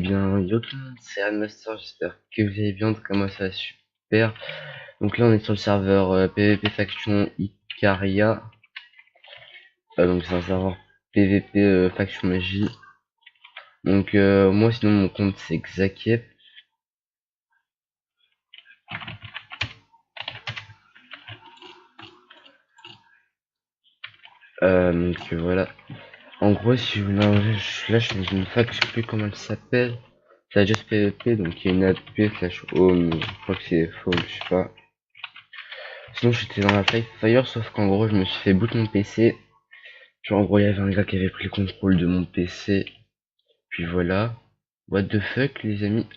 bien, yo tout le monde, c'est Admaster, j'espère que vous allez bien, en tout cas moi ça va super. Donc là on est sur le serveur PVP Faction Icaria, donc c'est un serveur PVP Faction Magie. Donc moi sinon mon compte c'est Xakep. Donc voilà, en gros si vous voulez, là je suis dans une fac, je sais plus comment elle s'appelle, c'est juste PVP, donc il y a une APP slash home, je crois que c'est home, je sais pas. Sinon j'étais dans la Fire, sauf qu'en gros je me suis fait boot mon PC. Genre en gros il y avait un gars qui avait pris le contrôle de mon PC. Puis voilà. What the fuck les amis.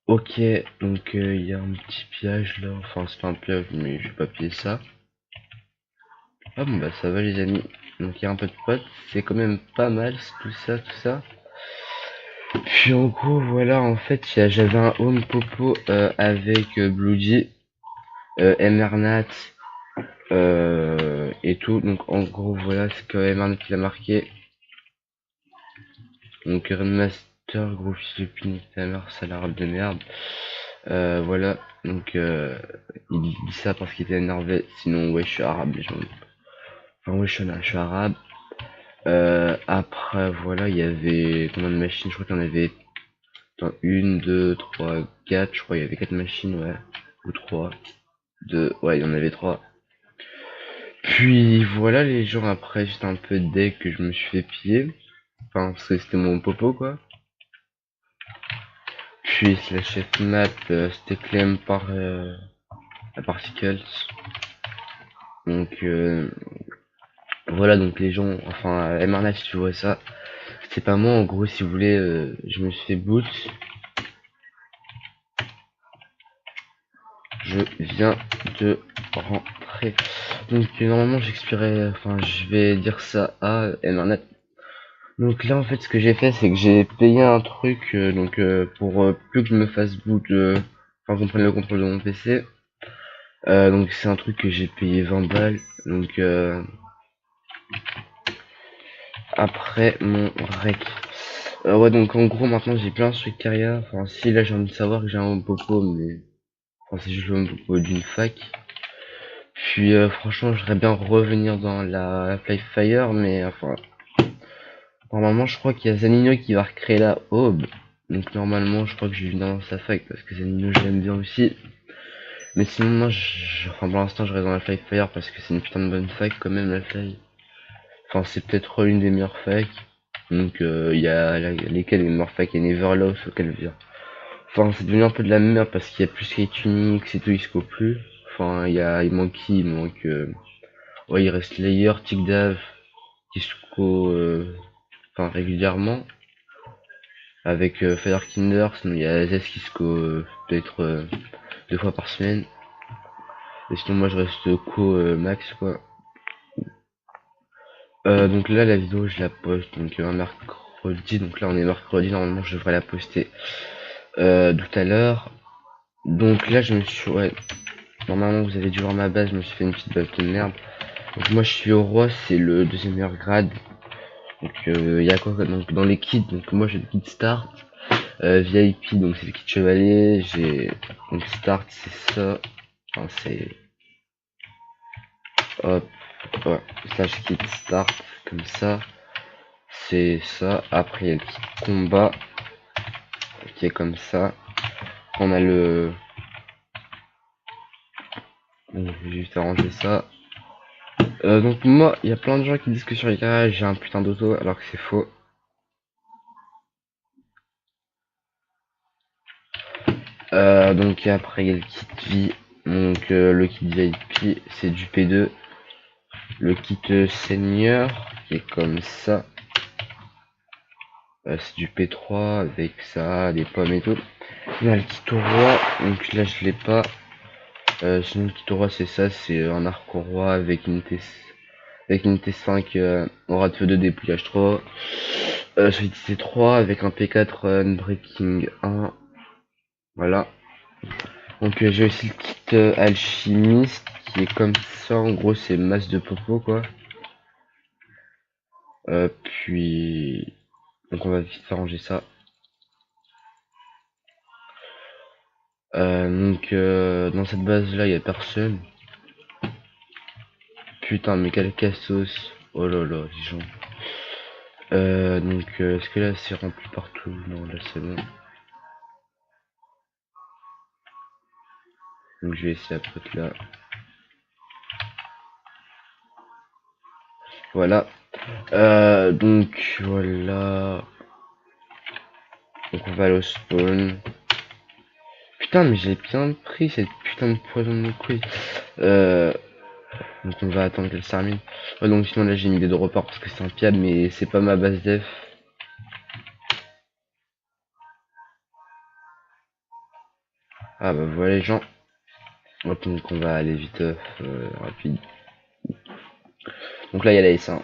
Ok, donc il y a un petit piège là. Enfin c'est pas un piège mais je vais pas piller ça. Ah bon bah ça va les amis. Donc il y a un peu de potes. C'est quand même pas mal tout ça, tout ça. Puis en gros voilà en fait j'avais un home popo avec Bloody, Mrnat et tout. Donc en gros voilà ce que Mrnat il a marqué. Donc Master, gros fils de punique ta mère, sale arabe de merde. Voilà, donc il dit ça parce qu'il était énervé, sinon ouais je suis arabe les gens. Enfin ouais je suis arabe. Après voilà, il y avait combien de machines? Je crois qu'il y en avait une, deux, trois, quatre, je crois il y avait quatre machines, ouais. Ou trois. Deux, ouais il y en avait trois. Puis voilà les gens après juste un peu deck que je me suis fait piller. Enfin parce que c'était mon popo quoi. Puis la chef map, c'était claim par la particles. Donc voilà, donc les gens, enfin Mrna si tu vois ça, c'est pas moi en gros si vous voulez, je me suis fait boot. Je viens de rentrer. Donc normalement j'expirais, enfin je vais dire ça à Mrna. Donc là en fait ce que j'ai fait c'est que j'ai payé un truc pour plus que je me fasse boot, enfin qu'on prenne le contrôle de mon PC. Donc c'est un truc que j'ai payé 20 balles. Donc après mon rec. Ouais donc en gros maintenant j'ai plein de trucs carrière. Enfin si là j'ai envie de savoir que j'ai un popo mais enfin c'est juste le popo d'une fac. Puis franchement j'aimerais bien revenir dans la Fly Fire mais enfin normalement je crois qu'il y a Zanino qui va recréer la Aube. Donc normalement je crois que je vais venir dans sa fac parce que Zanino j'aime bien aussi. Mais sinon moi enfin pour l'instant je reste dans la Fly Fire parce que c'est une putain de bonne fac quand même la Fly. Enfin c'est peut-être l'une des meilleures facs. Donc il y a lesquelles les meilleures facs, il y a Neverlost auquel vient. Enfin c'est devenu un peu de la merde parce qu'il y a plus Skate Unix et tout, il scope plus. Enfin il manque qui? Il manque ouais il reste Layer, Tigdav qui sco enfin régulièrement. Avec Firekinder, sinon il y a Zes qui sco peut-être deux fois par semaine. Et sinon moi je reste co max quoi. Donc là la vidéo je la poste donc un mercredi, donc là on est mercredi, normalement je devrais la poster tout à l'heure. Donc là je me suis, ouais, normalement vous avez dû voir ma base, je me suis fait une petite base de merde. Donc moi je suis au roi, c'est le deuxième meilleur grade. Donc il y a quoi donc dans les kits, donc moi j'ai le kit start, VIP donc c'est le kit chevalier, j'ai donc start c'est ça, enfin c'est hop, ouais, slash kit start comme ça, c'est ça. Après il y a le kit combat qui est comme ça. On a le, donc je vais juste arranger ça. Donc moi, il y a plein de gens qui disent que sur les garages j'ai un putain d'auto alors que c'est faux. Donc après il y a le kit vie, donc le kit VIP c'est du P2, le kit senior qui est comme ça, c'est du P3 avec ça, des pommes et tout. On a le kit au roi, donc là je l'ai pas. Sinon le kit au roi c'est ça, c'est un arc au roi avec une T5 aura de feu 2 dépouillage 3, solidité 3 avec un P4 breaking 1, voilà. Donc j'ai aussi le kit alchimiste qui est comme ça, en gros c'est masse de popo quoi. Puis donc on va vite faire ranger ça. Dans cette base là il y a personne. Putain mais quelle cassos. Oh là là les gens. Est-ce que là c'est rempli partout? Non là c'est bon. Donc je vais essayer après là. Voilà. Donc voilà. Donc on va aller au spawn. Putain mais j'ai bien pris cette putain de poison de couille. Donc on va attendre qu'elle se termine. Ouais, donc sinon là j'ai mis des droppers parce que c'est un piable mais c'est pas ma base def. Ah bah voilà les gens. Hop, donc on va aller vite rapide. Donc là il y a la S1. Là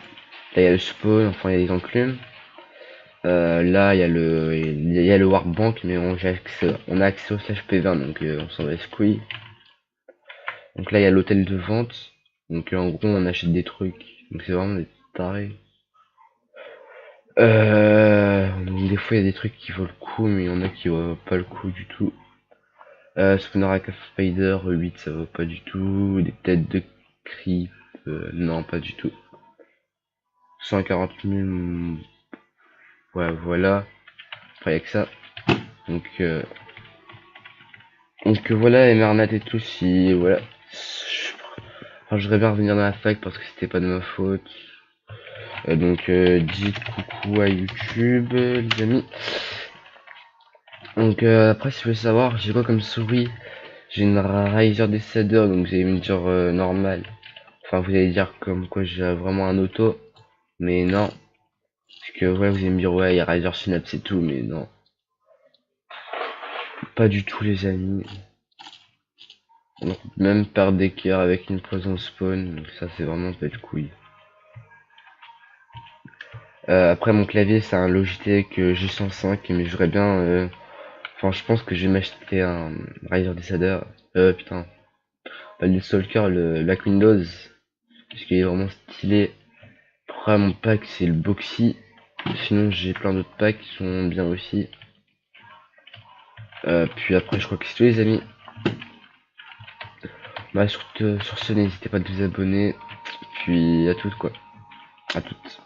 il y a le spawn, enfin il y a les enclumes. Là il y a le workbank mais on a accès au slash P20 donc on s'en va couille. Donc là il y a l'hôtel de vente. Donc en gros on achète des trucs. Donc c'est vraiment des tarés. Donc des fois il y a des trucs qui vaut le coup mais il y en a qui vaut pas le coup du tout. Spawner of Spider 8 ça vaut pas du tout. Des têtes de creep non pas du tout. 140 000 ouais voilà. Enfin y'a que ça. Donc voilà Emernat et tout si voilà. Enfin, j'aurais bien revenir dans la fac parce que c'était pas de ma faute. Dites coucou à YouTube les amis. Donc après si vous voulez savoir j'ai quoi comme souris. J'ai une Razer Decider donc j'ai une dire normale. Enfin vous allez dire comme quoi j'ai vraiment un auto. Mais non. Parce que ouais vous allez me dire ouais il y a Razer Synapse et tout mais non. Pas du tout les amis. Donc, même perdre des cœurs avec une poison spawn. Donc ça c'est vraiment pas de couille. Après mon clavier c'est un Logitech G105 mais j'aurais bien enfin je pense que je vais m'acheter un Razer Decider. Putain. Pas le Stalker, le Black Windows. Parce qu'il est vraiment stylé. Après mon pack c'est le Boxy. Sinon j'ai plein d'autres packs qui sont bien aussi. Puis après je crois que c'est tout les amis. Bah sur ce n'hésitez pas à vous abonner. Puis à toutes quoi. À toutes.